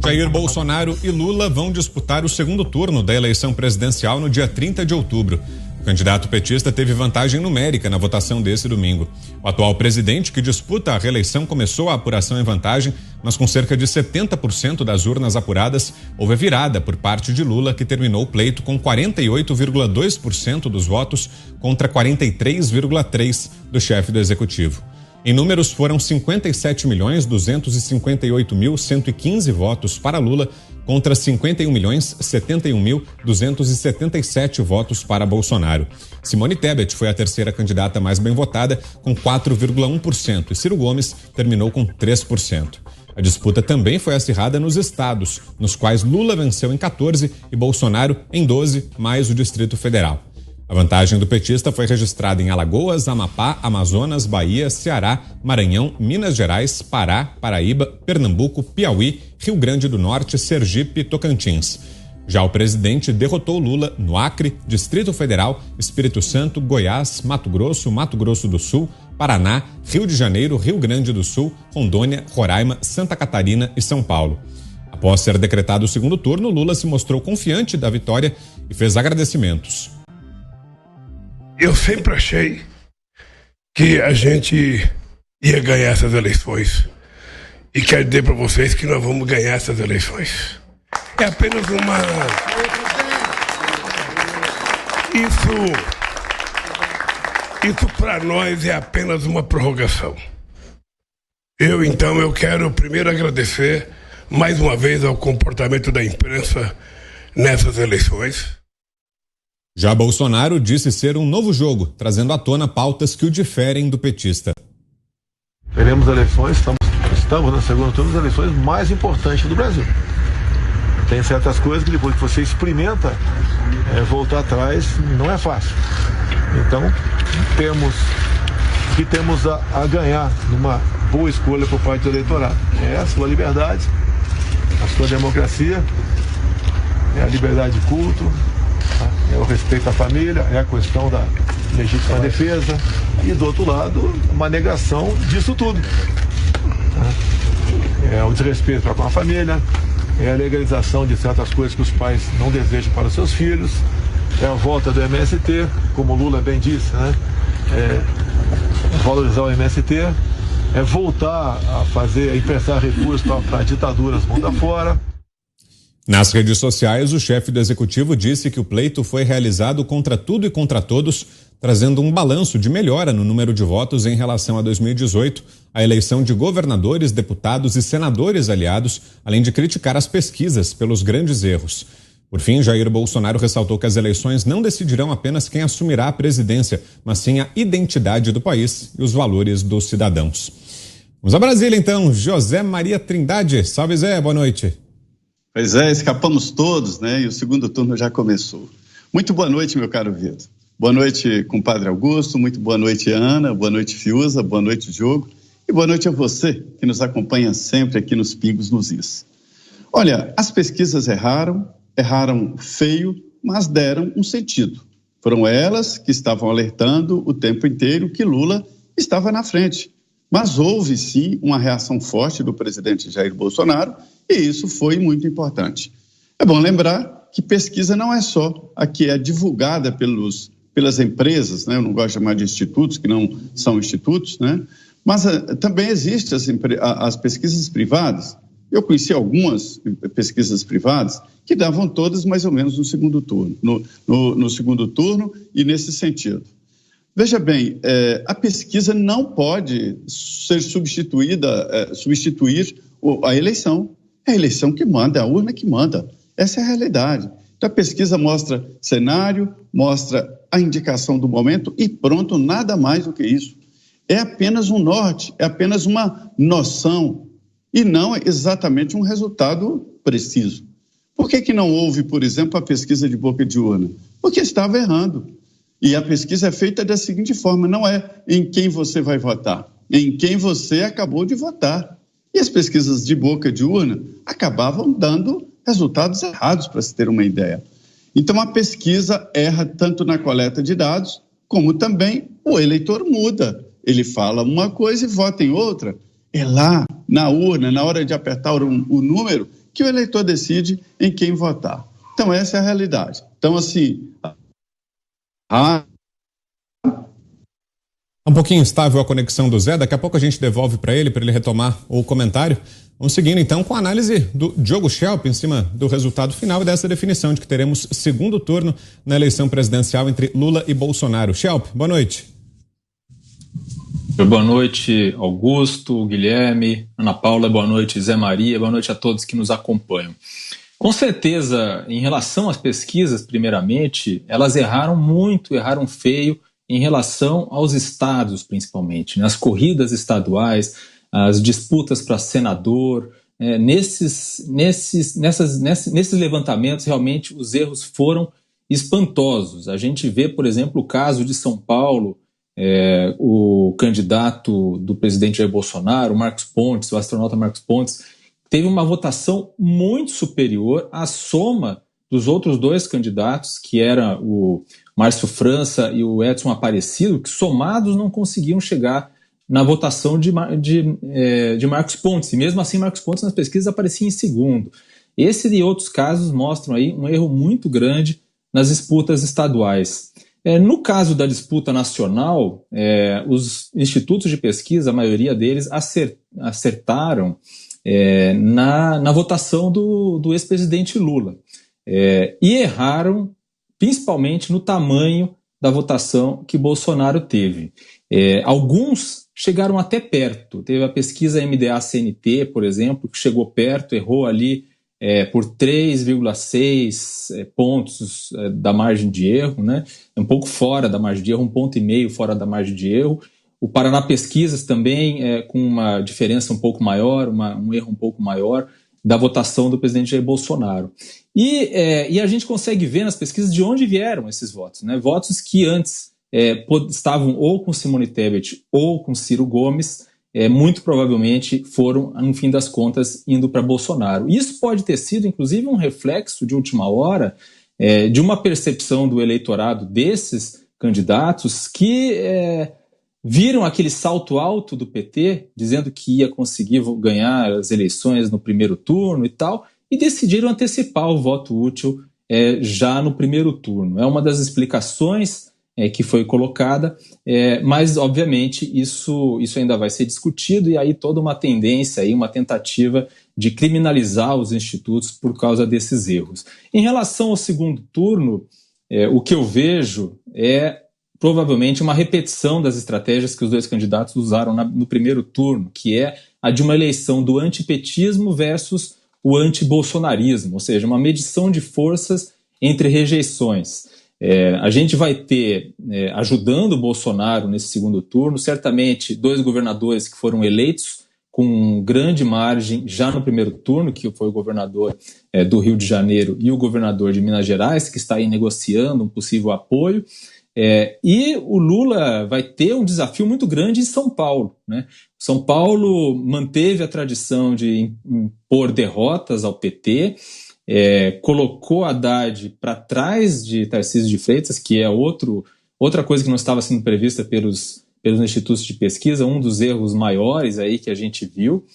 Jair Bolsonaro e Lula vão disputar o segundo turno da eleição presidencial no dia 30 de outubro. O candidato petista teve vantagem numérica na votação desse domingo. O atual presidente, que disputa a reeleição, começou a apuração em vantagem, mas com cerca de 70% das urnas apuradas, houve a virada por parte de Lula, que terminou o pleito com 48,2% dos votos contra 43,3% do chefe do executivo. Em números, foram 57.258.115 votos para Lula contra 51.071.277 votos para Bolsonaro. Simone Tebet foi a terceira candidata mais bem votada, com 4,1%, e Ciro Gomes terminou com 3%. A disputa também foi acirrada nos estados, nos quais Lula venceu em 14 e Bolsonaro em 12, mais o Distrito Federal. A vantagem do petista foi registrada em Alagoas, Amapá, Amazonas, Bahia, Ceará, Maranhão, Minas Gerais, Pará, Paraíba, Pernambuco, Piauí, Rio Grande do Norte, Sergipe e Tocantins. Já o presidente derrotou Lula no Acre, Distrito Federal, Espírito Santo, Goiás, Mato Grosso do Sul, Paraná, Rio de Janeiro, Rio Grande do Sul, Rondônia, Roraima, Santa Catarina e São Paulo. Após ser decretado o segundo turno, Lula se mostrou confiante da vitória e fez agradecimentos. Eu sempre achei que a gente ia ganhar essas eleições. E quero dizer para vocês que nós vamos ganhar essas eleições. É apenas uma... Isso para nós é apenas uma prorrogação. Eu quero primeiro agradecer mais uma vez ao comportamento da imprensa nessas eleições. Já Bolsonaro disse ser um novo jogo, trazendo à tona pautas que o diferem do petista. Teremos eleições, estamos no segundo turno das eleições mais importantes do Brasil. Tem certas coisas que depois que você experimenta, voltar atrás não é fácil. Então, temos a ganhar numa boa escolha por parte do eleitorado. É a sua liberdade, a sua democracia, é a liberdade de culto, é o respeito à família, é a questão da legítima defesa e, do outro lado, uma negação disso tudo. É o desrespeito para com a família, é a legalização de certas coisas que os pais não desejam para os seus filhos, é a volta do MST, como o Lula bem disse, né? Valorizar o MST, é voltar a emprestar recursos para ditaduras mundo afora. Nas redes sociais, o chefe do executivo disse que o pleito foi realizado contra tudo e contra todos, trazendo um balanço de melhora no número de votos em relação a 2018, a eleição de governadores, deputados e senadores aliados, além de criticar as pesquisas pelos grandes erros. Por fim, Jair Bolsonaro ressaltou que as eleições não decidirão apenas quem assumirá a presidência, mas sim a identidade do país e os valores dos cidadãos. Vamos a Brasília, então. José Maria Trindade. Salve, Zé. Boa noite. Pois é, escapamos todos, né? E o segundo turno já começou. Muito boa noite, meu caro Vitor. Boa noite, compadre Augusto. Muito boa noite, Ana. Boa noite, Fiuza. Boa noite, Diogo. E boa noite a você, que nos acompanha sempre aqui nos Pingos nos Is. Olha, as pesquisas erraram feio, mas deram um sentido. Foram elas que estavam alertando o tempo inteiro que Lula estava na frente. Mas houve, sim, uma reação forte do presidente Jair Bolsonaro, e isso foi muito importante. É bom lembrar que pesquisa não é só a que é divulgada pelas empresas, né? Eu não gosto de chamar de institutos, que não são institutos, né? Mas também existem as pesquisas privadas. Eu conheci algumas pesquisas privadas que davam todas mais ou menos no segundo turno, no segundo turno e nesse sentido. Veja bem, a pesquisa não pode substituir a eleição. É a eleição que manda, é a urna que manda. Essa é a realidade. Então, a pesquisa mostra cenário, mostra a indicação do momento e pronto, nada mais do que isso. É apenas um norte, é apenas uma noção e não exatamente um resultado preciso. Por que não houve, por exemplo, a pesquisa de boca de urna? Porque estava errando. E a pesquisa é feita da seguinte forma, não é em quem você vai votar, em quem você acabou de votar. E as pesquisas de boca de urna acabavam dando resultados errados, para se ter uma ideia. Então, a pesquisa erra tanto na coleta de dados, como também o eleitor muda. Ele fala uma coisa e vota em outra. É lá, na urna, na hora de apertar o número, que o eleitor decide em quem votar. Então, essa é a realidade. Então, assim... Um pouquinho instável a conexão do Zé, daqui a pouco a gente devolve para ele retomar o comentário. Vamos seguindo então com a análise do Diogo Schelp em cima do resultado final e dessa definição de que teremos segundo turno na eleição presidencial entre Lula e Bolsonaro. Schelp, boa noite. Boa noite, Augusto, Guilherme, Ana Paula, boa noite, Zé Maria, boa noite a todos que nos acompanham. Com certeza, em relação às pesquisas, primeiramente, elas erraram muito, erraram feio, em relação aos estados, principalmente, nas corridas estaduais, as disputas para senador, nesses levantamentos, realmente, os erros foram espantosos. A gente vê, por exemplo, o caso de São Paulo, o candidato do presidente Jair Bolsonaro, Marcos Pontes, o astronauta Marcos Pontes, teve uma votação muito superior à soma dos outros dois candidatos, que era o Márcio França e o Edson Aparecido, que somados não conseguiam chegar na votação de Marcos Pontes. E mesmo assim, Marcos Pontes nas pesquisas aparecia em segundo. Esse e outros casos mostram aí um erro muito grande nas disputas estaduais. No caso da disputa nacional, os institutos de pesquisa, a maioria deles, acertaram na votação do ex-presidente Lula. E erraram principalmente no tamanho da votação que Bolsonaro teve. Alguns chegaram até perto. Teve a pesquisa MDA-CNT, por exemplo, que chegou perto, errou ali por 3,6 pontos da margem de erro, né? Um pouco fora da margem de erro, 1,5 ponto fora da margem de erro. O Paraná Pesquisas também com uma diferença um pouco maior, um erro um pouco maior da votação do presidente Jair Bolsonaro. E a gente consegue ver nas pesquisas de onde vieram esses votos, né? Votos que antes estavam ou com Simone Tebet ou com Ciro Gomes, muito provavelmente foram, no fim das contas, indo para Bolsonaro. Isso pode ter sido, inclusive, um reflexo de última hora de uma percepção do eleitorado desses candidatos que viram aquele salto alto do PT, dizendo que ia conseguir ganhar as eleições no primeiro turno e tal, e decidiram antecipar o voto útil já no primeiro turno. É uma das explicações que foi colocada, mas, obviamente, isso ainda vai ser discutido, e aí toda uma tendência, aí, uma tentativa de criminalizar os institutos por causa desses erros. Em relação ao segundo turno, o que eu vejo é provavelmente uma repetição das estratégias que os dois candidatos usaram no primeiro turno, que é a de uma eleição do antipetismo versus o antibolsonarismo, ou seja, uma medição de forças entre rejeições. A gente vai ter, ajudando o Bolsonaro nesse segundo turno, certamente dois governadores que foram eleitos com grande margem já no primeiro turno, que foi o governador do Rio de Janeiro e o governador de Minas Gerais, que está aí negociando um possível apoio. E o Lula vai ter um desafio muito grande em São Paulo, né? São Paulo manteve a tradição de impor derrotas ao PT, colocou Haddad para trás de Tarcísio de Freitas, que é outra coisa que não estava sendo prevista pelos institutos de pesquisa, um dos erros maiores aí que a gente viu,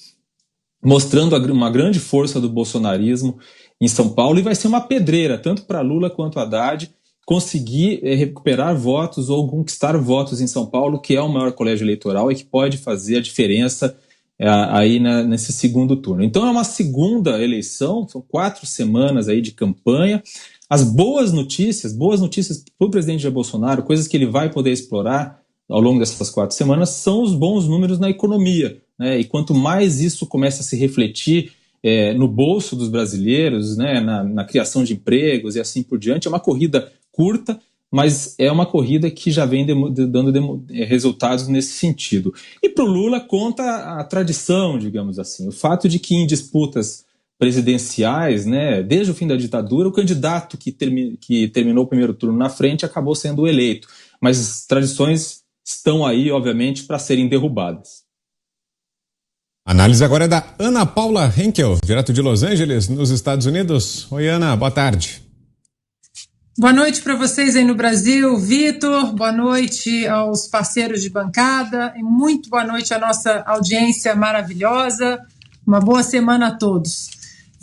mostrando uma grande força do bolsonarismo em São Paulo, e vai ser uma pedreira, tanto para Lula quanto Haddad, conseguir recuperar votos ou conquistar votos em São Paulo, que é o maior colégio eleitoral e que pode fazer a diferença aí nesse segundo turno. Então é uma segunda eleição, são 4 semanas aí de campanha. As boas notícias para o presidente Jair Bolsonaro, coisas que ele vai poder explorar ao longo dessas 4 semanas, são os bons números na economia, né? E quanto mais isso começa a se refletir no bolso dos brasileiros, né, na criação de empregos e assim por diante, é uma corrida curta, mas é uma corrida que já vem dando resultados nesse sentido. E para o Lula conta a tradição, digamos assim, o fato de que em disputas presidenciais, né, desde o fim da ditadura, o candidato que terminou o primeiro turno na frente acabou sendo eleito, mas as tradições estão aí, obviamente, para serem derrubadas. A análise agora é da Ana Paula Henkel, direto de Los Angeles, nos Estados Unidos. Oi, Ana, boa tarde. Boa noite para vocês aí no Brasil, Vitor, boa noite aos parceiros de bancada e muito boa noite à nossa audiência maravilhosa, uma boa semana a todos.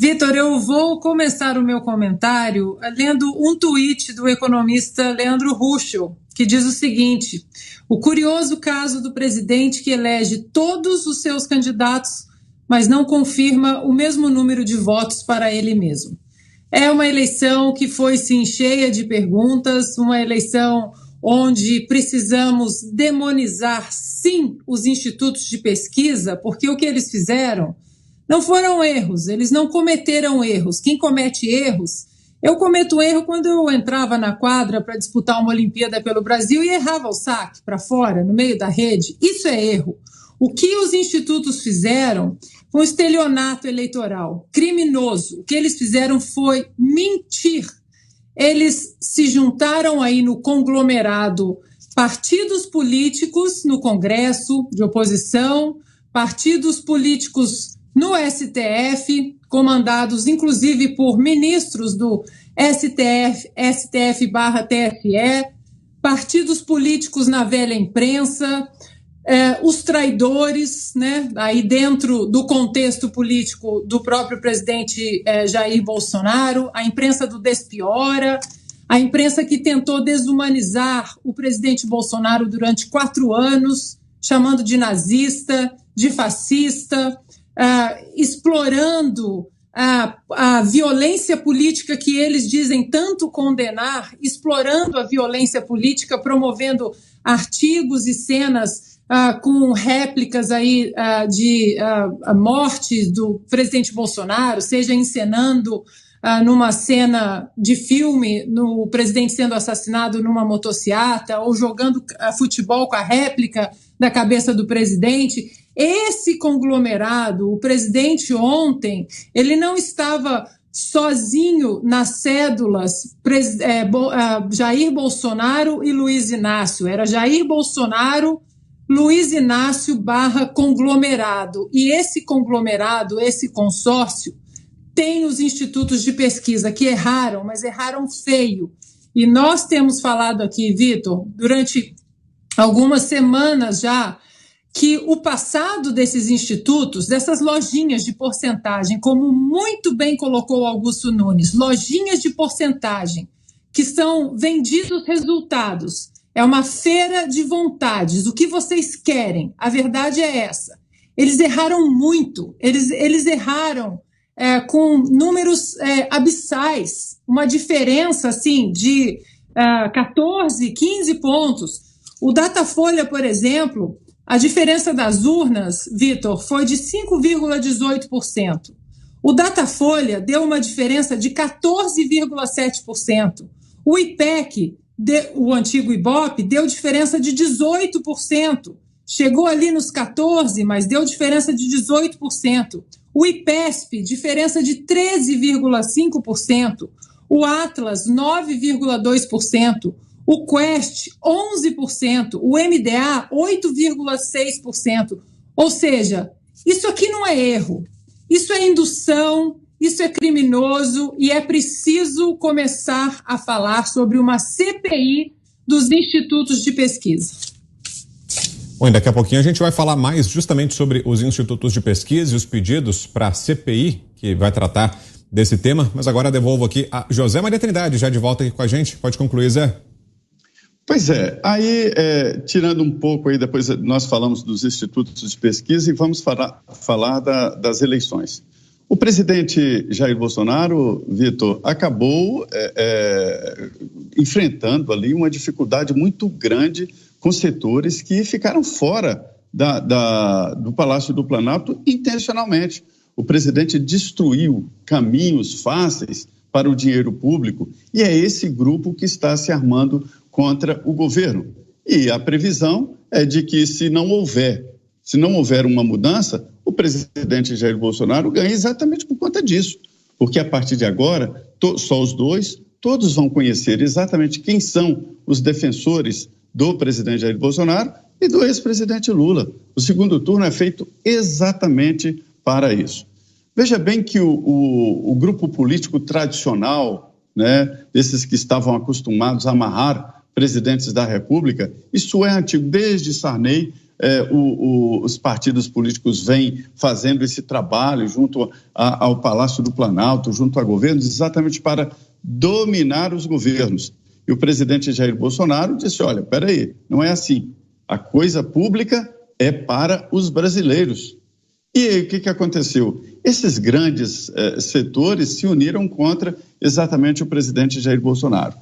Vitor, eu vou começar o meu comentário lendo um tweet do economista Leandro Ruschel, que diz o seguinte: o curioso caso do presidente que elege todos os seus candidatos, mas não confirma o mesmo número de votos para ele mesmo. É uma eleição que foi, sim, cheia de perguntas, uma eleição onde precisamos demonizar, sim, os institutos de pesquisa, porque o que eles fizeram não foram erros, eles não cometeram erros. Quem comete erros, eu cometo erro quando eu entrava na quadra para disputar uma Olimpíada pelo Brasil e errava o saque para fora, no meio da rede. Isso é erro. O que os institutos fizeram foi um estelionato eleitoral criminoso. O que eles fizeram foi mentir. Eles se juntaram aí no conglomerado partidos políticos no Congresso de oposição, partidos políticos no STF, comandados inclusive por ministros do STF/TSE, partidos políticos na velha imprensa, os traidores, né, aí dentro do contexto político do próprio presidente Jair Bolsonaro, a imprensa do Despiora, a imprensa que tentou desumanizar o presidente Bolsonaro durante 4 anos, chamando de nazista, de fascista, explorando a violência política que eles dizem tanto condenar, explorando a violência política, promovendo artigos e cenas com réplicas aí de morte do presidente Bolsonaro, seja encenando numa cena de filme, no presidente sendo assassinado numa motociata, ou jogando futebol com a réplica da cabeça do presidente. Esse conglomerado, o presidente ontem, ele não estava sozinho nas cédulas Jair Bolsonaro e Luiz Inácio. Era Jair Bolsonaro, Luiz Inácio / conglomerado. E esse conglomerado, esse consórcio, tem os institutos de pesquisa que erraram, mas erraram feio. E nós temos falado aqui, Vitor, durante algumas semanas já, que o passado desses institutos, dessas lojinhas de porcentagem, como muito bem colocou Augusto Nunes, lojinhas de porcentagem, que são vendidos resultados. É uma feira de vontades. O que vocês querem? A verdade é essa. Eles erraram muito. Eles erraram com números abissais. Uma diferença assim, de 14, 15 pontos. O Datafolha, por exemplo, a diferença das urnas, Vitor, foi de 5,18%. O Datafolha deu uma diferença de 14,7%. O IPEC, o antigo Ibope, deu diferença de 18%. Chegou ali nos 14%, mas deu diferença de 18%. O IPESP, diferença de 13,5%. O Atlas, 9,2%. O Quest, 11%. O MDA, 8,6%. Ou seja, isso aqui não é erro. Isso é indução, isso é criminoso e é preciso começar a falar sobre uma CPI dos institutos de pesquisa. Bom, daqui a pouquinho a gente vai falar mais justamente sobre os institutos de pesquisa e os pedidos para a CPI, que vai tratar desse tema, mas agora devolvo aqui a José Maria Trindade, já de volta aqui com a gente. Pode concluir, Zé. Pois é, aí tirando um pouco aí, depois nós falamos dos institutos de pesquisa e vamos falar das eleições. O presidente Jair Bolsonaro, Vitor, acabou enfrentando ali uma dificuldade muito grande com setores que ficaram fora do Palácio do Planalto intencionalmente. O presidente destruiu caminhos fáceis para o dinheiro público e é esse grupo que está se armando contra o governo. E a previsão é de que se não houver uma mudança, o presidente Jair Bolsonaro ganha exatamente por conta disso. Porque a partir de agora, só os dois, todos vão conhecer exatamente quem são os defensores do presidente Jair Bolsonaro e do ex-presidente Lula. O segundo turno é feito exatamente para isso. Veja bem que o grupo político tradicional, né, esses que estavam acostumados a amarrar presidentes da República, isso é antigo, desde Sarney, os partidos políticos vêm fazendo esse trabalho junto ao Palácio do Planalto, junto a governos, exatamente para dominar os governos. E o presidente Jair Bolsonaro disse, olha, peraí, não é assim. A coisa pública é para os brasileiros. E aí, o que aconteceu? Esses grandes setores se uniram contra exatamente o presidente Jair Bolsonaro.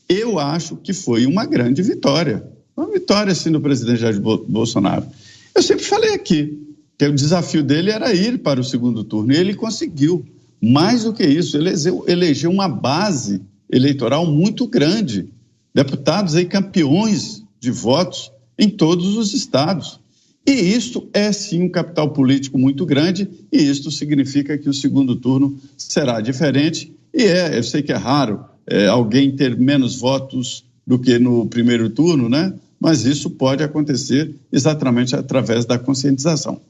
Eu acho que foi uma grande vitória. Uma vitória, sim, do presidente Jair Bolsonaro. Eu sempre falei aqui que o desafio dele era ir para o segundo turno, e ele conseguiu. Mais do que isso, ele elegeu uma base eleitoral muito grande. Deputados aí campeões de votos em todos os estados. E isso é, sim, um capital político muito grande, e isto significa que o segundo turno será diferente. E eu sei que é raro alguém ter menos votos do que no primeiro turno, né? Mas isso pode acontecer exatamente através da conscientização.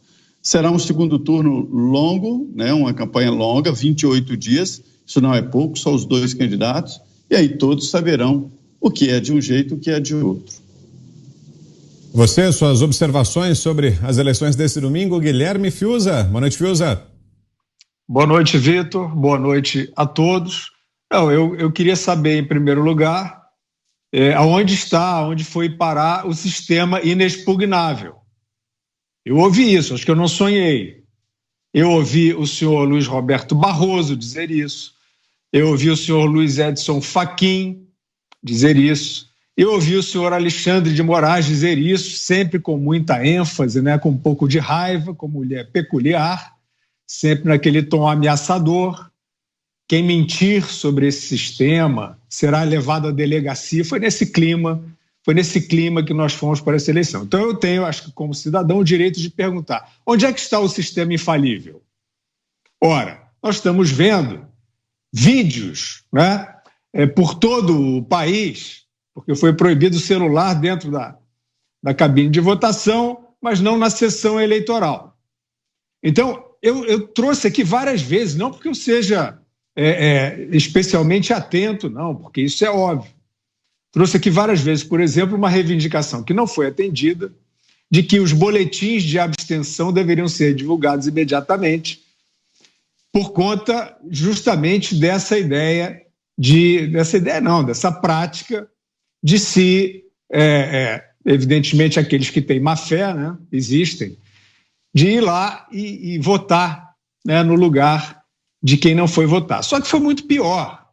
Será um segundo turno longo, né? Uma campanha longa, 28 dias, isso não é pouco, só os 2 candidatos, e aí todos saberão o que é de um jeito e o que é de outro. Você, suas observações sobre as eleições desse domingo, Guilherme Fiuza. Boa noite, Fiuza. Boa noite, Vitor. Boa noite a todos. Eu queria saber, em primeiro lugar, onde foi parar o sistema inexpugnável. Eu ouvi isso, acho que eu não sonhei. Eu ouvi o senhor Luiz Roberto Barroso dizer isso. Eu ouvi o senhor Luiz Edson Fachin dizer isso. Eu ouvi o senhor Alexandre de Moraes dizer isso, sempre com muita ênfase, né, com um pouco de raiva, como ele é peculiar, sempre naquele tom ameaçador. Quem mentir sobre esse sistema será levado à delegacia. Foi nesse clima que nós fomos para essa eleição. Então eu tenho, acho que como cidadão, o direito de perguntar, onde é que está o sistema infalível? Ora, nós estamos vendo vídeos, né, por todo o país, porque foi proibido o celular dentro da cabine de votação, mas não na sessão eleitoral. Então, eu trouxe aqui várias vezes, não porque eu seja especialmente atento, não, porque isso é óbvio. Trouxe aqui várias vezes, por exemplo, uma reivindicação que não foi atendida, de que os boletins de abstenção deveriam ser divulgados imediatamente, por conta justamente dessa prática de se, evidentemente, aqueles que têm má fé, né, existem, de ir lá e votar, né, no lugar de quem não foi votar. Só que foi muito pior,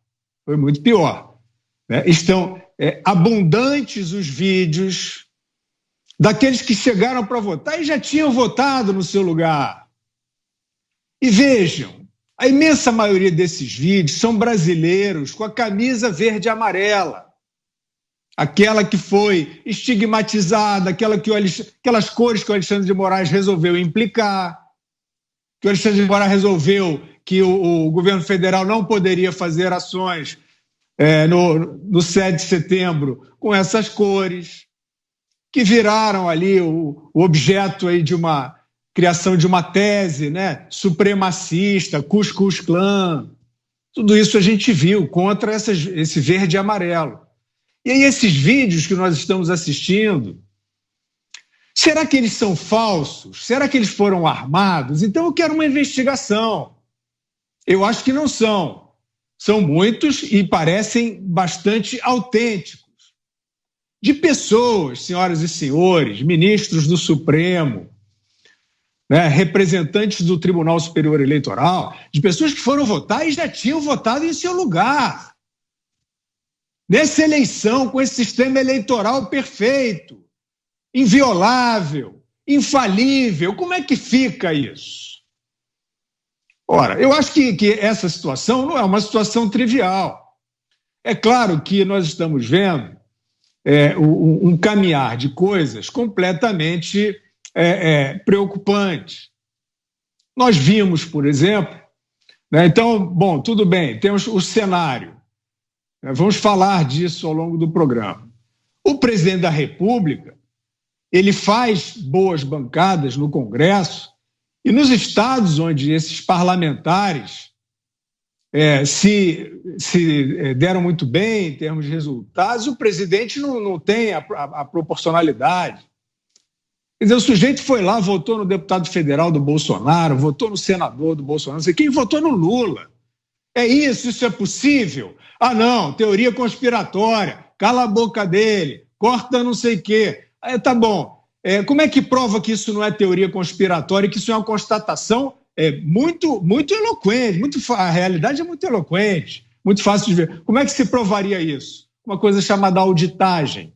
né? Estão abundantes os vídeos daqueles que chegaram para votar e já tinham votado no seu lugar. E vejam, a imensa maioria desses vídeos são brasileiros com a camisa verde e amarela, aquela que foi estigmatizada, aquelas cores que o Alexandre de Moraes resolveu implicar, que o Alexandre de Moraes resolveu que o governo federal não poderia fazer ações no 7 de setembro com essas cores, que viraram ali o objeto aí de uma criação de uma tese, né, supremacista, Ku Klux Klan. Tudo isso a gente viu contra esse verde e amarelo. E aí esses vídeos que nós estamos assistindo, será que eles são falsos? Será que eles foram armados? Então eu quero uma investigação. Eu acho que não são. São muitos e parecem bastante autênticos. De pessoas, senhoras e senhores, ministros do Supremo, né, representantes do Tribunal Superior Eleitoral, de pessoas que foram votar e já tinham votado em seu lugar. Nessa eleição, com esse sistema eleitoral perfeito, inviolável, infalível, como é que fica isso? Ora, eu acho que essa situação não é uma situação trivial. É claro que nós estamos vendo um caminhar de coisas completamente preocupante. Nós vimos, por exemplo, né, então, bom, tudo bem, temos o cenário. Vamos falar disso ao longo do programa. O presidente da República, ele faz boas bancadas no Congresso e nos estados onde esses parlamentares se deram muito bem em termos de resultados, o presidente não tem a proporcionalidade. Quer dizer, o sujeito foi lá, votou no deputado federal do Bolsonaro, votou no senador do Bolsonaro, não sei quem, votou no Lula. É isso é possível? Ah, não, teoria conspiratória, cala a boca dele, corta não sei o quê. Tá bom. Como é que prova que isso não é teoria conspiratória, que isso é uma constatação muito eloquente, a realidade é muito eloquente, muito fácil de ver. Como é que se provaria isso? Uma coisa chamada auditagem.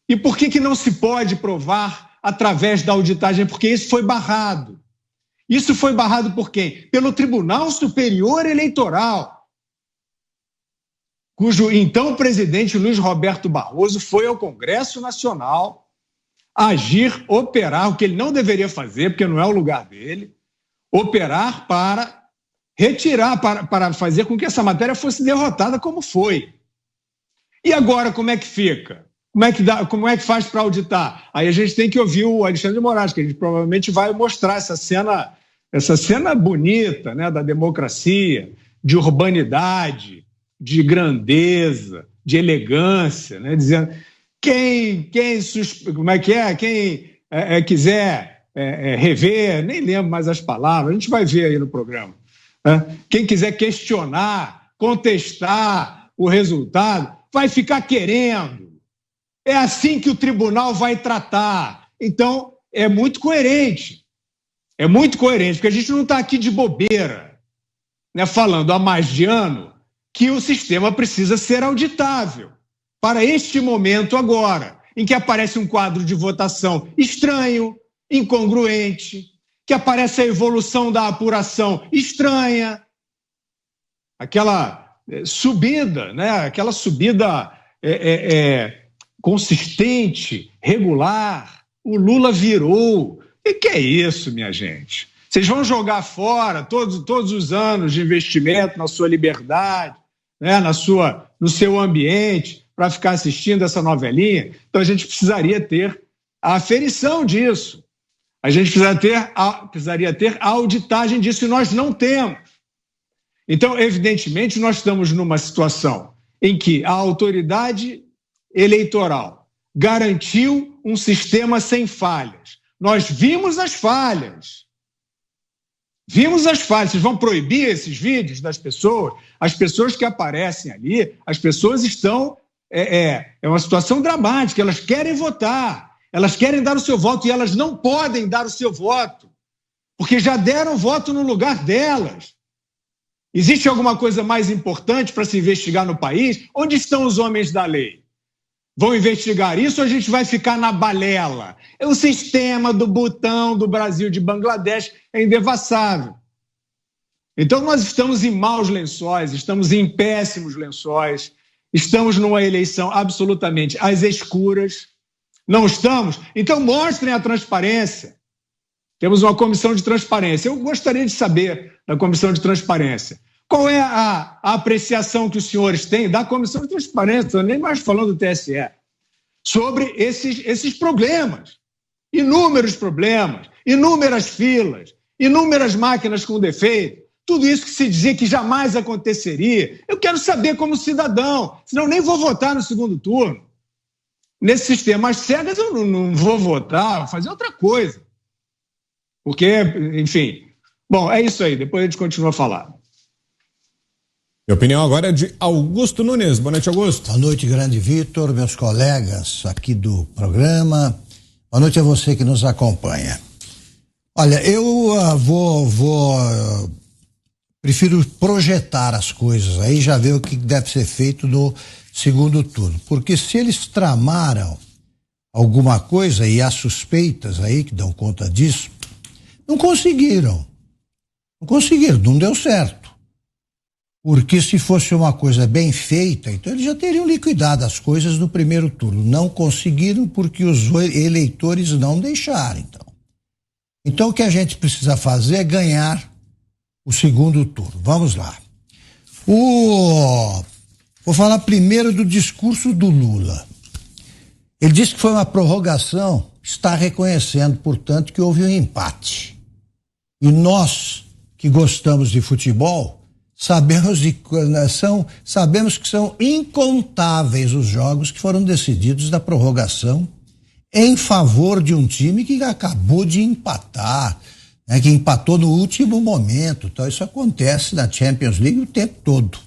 E por que não se pode provar através da auditagem? Porque isso foi barrado. Isso foi barrado por quem? Pelo Tribunal Superior Eleitoral, cujo então presidente Luiz Roberto Barroso foi ao Congresso Nacional agir, operar, o que ele não deveria fazer, porque não é o lugar dele, operar para retirar, para fazer com que essa matéria fosse derrotada como foi. E agora como é que fica? Como é que faz para auditar? Aí a gente tem que ouvir o Alexandre de Moraes, que a gente provavelmente vai mostrar essa cena bonita, né, da democracia, de urbanidade, de grandeza, de elegância, né, dizendo quem quiser rever, nem lembro mais as palavras, a gente vai ver aí no programa, né? Quem quiser questionar, contestar o resultado, vai ficar querendo. É assim que o tribunal vai tratar. Então, é muito coerente. É muito coerente, porque a gente não está aqui de bobeira, né, falando há mais de ano que o sistema precisa ser auditável. Para este momento agora, em que aparece um quadro de votação estranho, incongruente, que aparece a evolução da apuração estranha, aquela subida, né, aquela subida consistente, regular, o Lula virou. E que é isso, minha gente? Vocês vão jogar fora todos os anos de investimento na sua liberdade, né, no seu ambiente, para ficar assistindo essa novelinha? Então a gente precisaria ter a aferição disso. A gente precisaria ter a auditagem disso, e nós não temos. Então, evidentemente, nós estamos numa situação em que a autoridade eleitoral garantiu um sistema sem falhas. Nós vimos as falhas. Vocês vão proibir esses vídeos das pessoas? As pessoas que aparecem ali, as pessoas estão... É uma situação dramática. Elas querem votar, elas querem dar o seu voto, e elas não podem dar o seu voto, porque já deram voto no lugar delas. Existe alguma coisa mais importante para se investigar no país? Onde estão os homens da lei? Vão investigar isso ou a gente vai ficar na balela? O sistema do Butão, do Brasil, de Bangladesh é indevassável. Então nós estamos em maus lençóis, estamos em péssimos lençóis, estamos numa eleição absolutamente às escuras. Não estamos? Então mostrem a transparência. Temos uma comissão de transparência. Eu gostaria de saber da comissão de transparência. Qual é a apreciação que os senhores têm da comissão de transparência, estou nem mais falando do TSE, sobre esses problemas, inúmeros problemas, inúmeras filas, inúmeras máquinas com defeito, tudo isso que se dizia que jamais aconteceria. Eu quero saber como cidadão, senão nem vou votar no segundo turno. Nesse sistema às cegas eu não vou votar, vou fazer outra coisa. Porque, enfim... Bom, é isso aí, depois a gente continua a falar. Minha opinião agora é de Augusto Nunes. Boa noite, Augusto. Boa noite, grande Vitor, meus colegas aqui do programa. Boa noite a você que nos acompanha. Olha, eu prefiro projetar as coisas aí, já ver o que deve ser feito no segundo turno. Porque se eles tramaram alguma coisa, e há suspeitas aí que dão conta disso, não conseguiram, não deu certo. Porque se fosse uma coisa bem feita, então eles já teriam liquidado as coisas no primeiro turno. Não conseguiram porque os eleitores não deixaram, Então o que a gente precisa fazer é ganhar o segundo turno. Vamos lá. Vou falar primeiro do discurso do Lula. Ele disse que foi uma prorrogação, está reconhecendo, portanto, que houve um empate. E nós, que gostamos de futebol, sabemos que são incontáveis os jogos que foram decididos da prorrogação em favor de um time que acabou de empatar, né, que empatou no último momento. Então isso acontece na Champions League o tempo todo.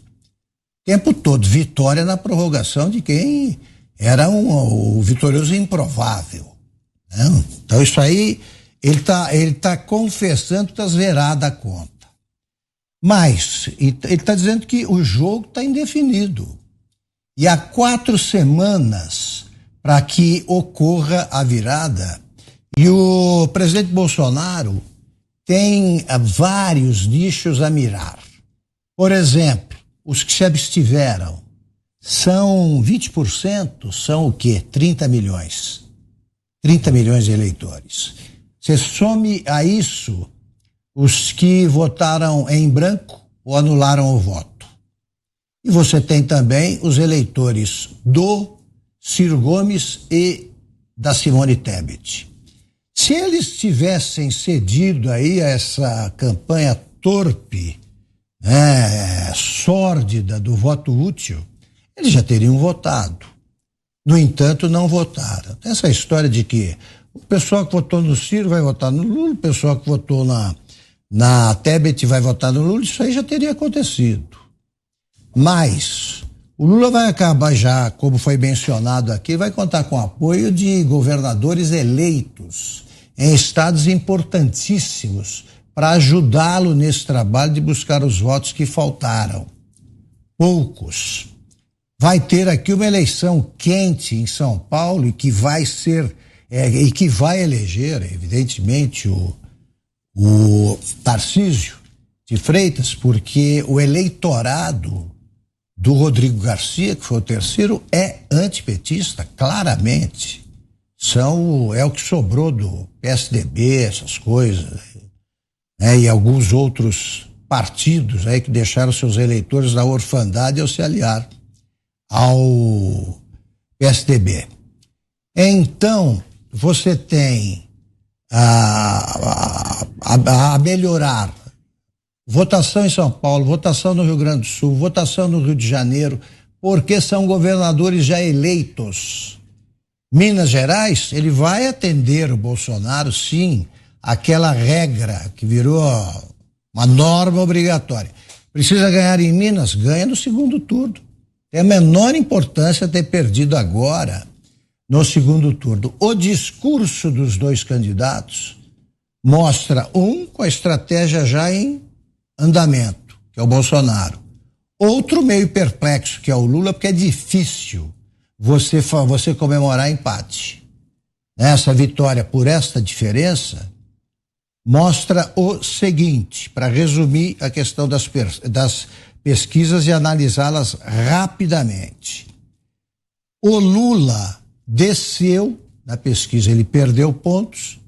Vitória na prorrogação de quem era o vitorioso improvável. Né? Então isso aí, ele tá confessando que está zerada a conta. Mas ele está dizendo que o jogo está indefinido. E há 4 semanas para que ocorra a virada. E o presidente Bolsonaro tem vários nichos a mirar. Por exemplo, os que se abstiveram são 20%, são o quê? 30 milhões. 30 milhões de eleitores. Você some a isso os que votaram em branco ou anularam o voto. E você tem também os eleitores do Ciro Gomes e da Simone Tebet. Se eles tivessem cedido aí a essa campanha torpe, sórdida do voto útil, eles já teriam votado. No entanto, não votaram. Essa história de que o pessoal que votou no Ciro vai votar no Lula, o pessoal que votou na Tebet vai votar no Lula, isso aí já teria acontecido. Mas o Lula vai acabar já, como foi mencionado aqui, vai contar com o apoio de governadores eleitos em estados importantíssimos para ajudá-lo nesse trabalho de buscar os votos que faltaram. Poucos. Vai ter aqui uma eleição quente em São Paulo e que vai ser, e que vai eleger, evidentemente, o Tarcísio de Freitas, porque o eleitorado do Rodrigo Garcia, que foi o terceiro, é antipetista, claramente. É o que sobrou do PSDB, essas coisas, né? E alguns outros partidos aí que deixaram seus eleitores na orfandade ao se aliar ao PSDB. Então, você tem a melhorar votação em São Paulo, votação no Rio Grande do Sul, votação no Rio de Janeiro, porque são governadores já eleitos. Minas Gerais, ele vai atender o Bolsonaro, sim, aquela regra que virou uma norma obrigatória. Precisa ganhar em Minas? Ganha no segundo turno. Tem a menor importância ter perdido agora no segundo turno. O discurso dos dois candidatos mostra com a estratégia já em andamento, que é o Bolsonaro. Outro meio perplexo, que é o Lula, porque é difícil você comemorar empate. Essa vitória por esta diferença mostra o seguinte, para resumir a questão das pesquisas e analisá-las rapidamente. O Lula desceu na pesquisa, ele perdeu pontos.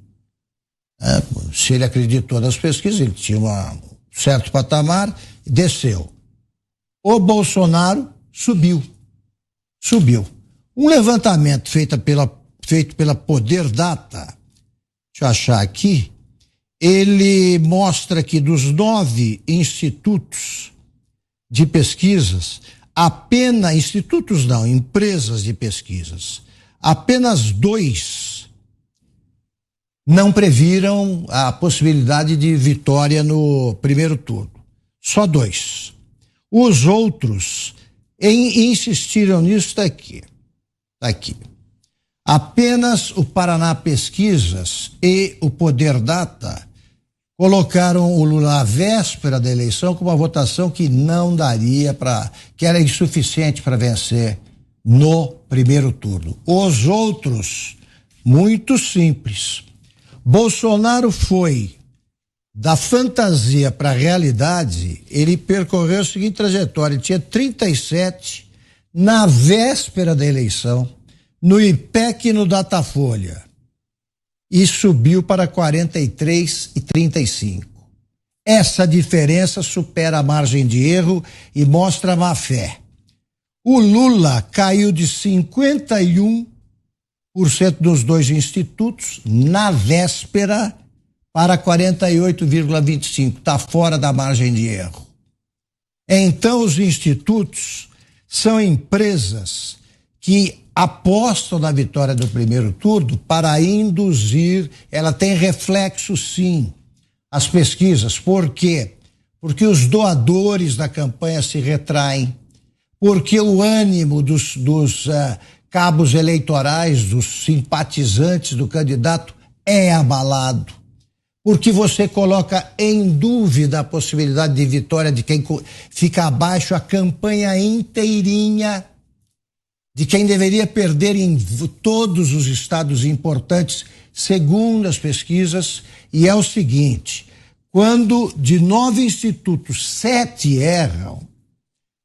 Se ele acreditou nas pesquisas, ele tinha um certo patamar, desceu. O Bolsonaro subiu. Um levantamento feito pela Poder Data, deixa eu achar aqui, ele mostra que dos 9 institutos de pesquisas, empresas de pesquisas, apenas 2 não previram a possibilidade de vitória no primeiro turno. Só 2. Os outros insistiram nisso, está aqui. Apenas o Paraná Pesquisas e o Poder Data colocaram o Lula à véspera da eleição com uma votação que não daria que era insuficiente para vencer no primeiro turno. Os outros, muito simples. Bolsonaro foi da fantasia para a realidade, ele percorreu a seguinte trajetória, ele tinha 37 na véspera da eleição, no IPEC e no Datafolha, e subiu para 43 e 35. Essa diferença supera a margem de erro e mostra a má fé. O Lula caiu de 51% dos 2 institutos na véspera para 48,25%. Está fora da margem de erro. Então, os institutos são empresas que apostam na vitória do primeiro turno para induzir, ela tem reflexo sim, as pesquisas. Por quê? Porque os doadores da campanha se retraem, porque o ânimo dos cabos eleitorais, dos simpatizantes do candidato é abalado, porque você coloca em dúvida a possibilidade de vitória de quem fica abaixo a campanha inteirinha, de quem deveria perder em todos os estados importantes, segundo as pesquisas. E é o seguinte, quando de 9 institutos, 7 erram,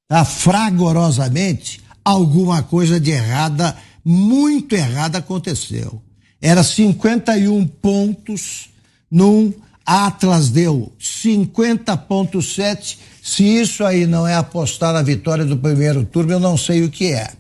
tá, fragorosamente, alguma coisa de errada, muito errada aconteceu. Era 51 pontos num, Atlas deu 50,7. Se isso aí não é apostar na vitória do primeiro turno, eu não sei o que é.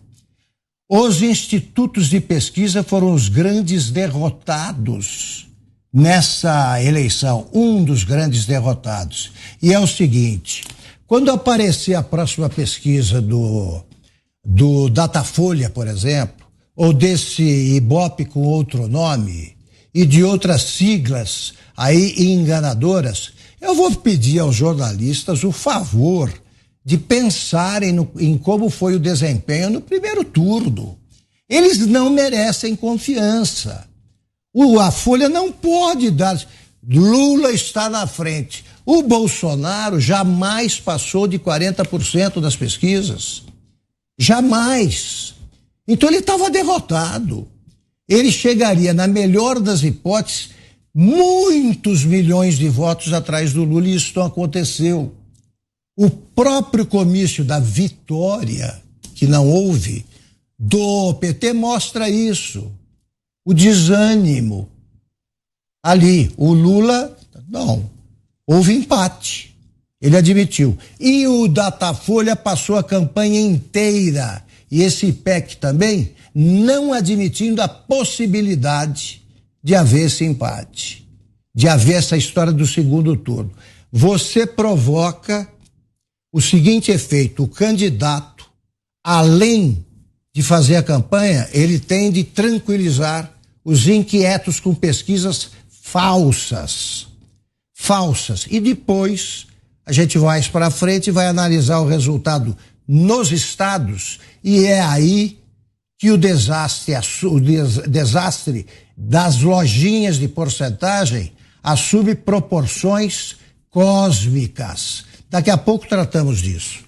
Os institutos de pesquisa foram os grandes derrotados nessa eleição, um dos grandes derrotados. E é o seguinte, quando aparecer a próxima pesquisa do Datafolha, por exemplo, ou desse Ibope com outro nome, e de outras siglas aí enganadoras, eu vou pedir aos jornalistas o favor de pensarem em como foi o desempenho no primeiro turno. Eles não merecem confiança. A Folha não pode dar... Lula está na frente. O Bolsonaro jamais passou de 40% das pesquisas. Jamais. Então ele estava derrotado. Ele chegaria, na melhor das hipóteses, muitos milhões de votos atrás do Lula, e isso não aconteceu. O próprio comício da vitória, que não houve, do PT mostra isso. O desânimo. Ali, o Lula, não, houve empate. Ele admitiu. E o Datafolha passou a campanha inteira, e esse IPEC também, não admitindo a possibilidade de haver esse empate, de haver essa história do segundo turno. Você provoca o seguinte efeito: o candidato, além de fazer a campanha, ele tem de tranquilizar os inquietos com pesquisas falsas. E depois a gente vai para frente e vai analisar o resultado nos estados, e é aí que o desastre das lojinhas de porcentagem assume proporções cósmicas. Daqui a pouco tratamos disso.